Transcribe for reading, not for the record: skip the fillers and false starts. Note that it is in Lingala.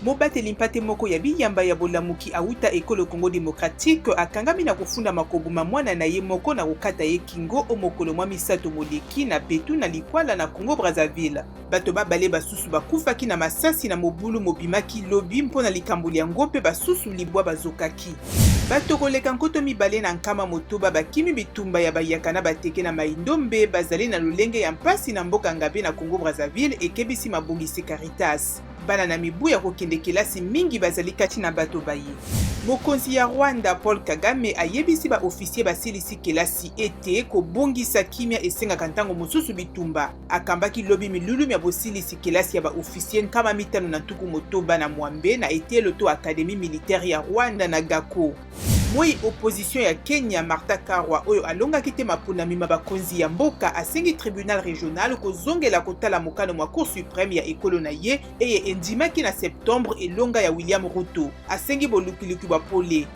mobateli mpate moko ya biyamba ya bolamuki auta ekolo Congo Démocratique akangami na kofunda makobuma mwana na ye moko na kokata ye kingo omokolo mwa misato moleki na petu na likwala na Congo Brazzaville. Bato babale basusu bakufaki na masasi na mobulu mobimaki lobi mpona likamboli yango mpe basusu libwa bazokaki. Bato koleka nkoto mibale na nkama motoba bakimi bitumba ya bayaka na bateke na maindombe bazali na lolenge ya mpasi na mboka Ngabe na Congo Brazzaville ekebisi mabongisi Caritas. Bana na mibu ya kokende kelasi mingi bazali kati na bato baye. Mokonzi ya Rwanda Paul Kagame ayebisi ba ofisier basilisi kelasi ete kobongisa kimia esengaka ntango mosusu bitumba. Akambaki lobi milulu ya bosilisi kelasi ya ba ofisier kama mitano na tuku motoba na Mwambe na etelo to Académie militaire ya Rwanda na Gako. Moi opposition ya Kenya Martha Karua oyo alongaki te mapunami bakonzi ya mboka asengi tribunal régional kozongela kotala mokano mwa Cour suprême ya ekolo na ye eye endimaki na septembre elonga ya William Ruto. Asengi bolukiluki bwa pole.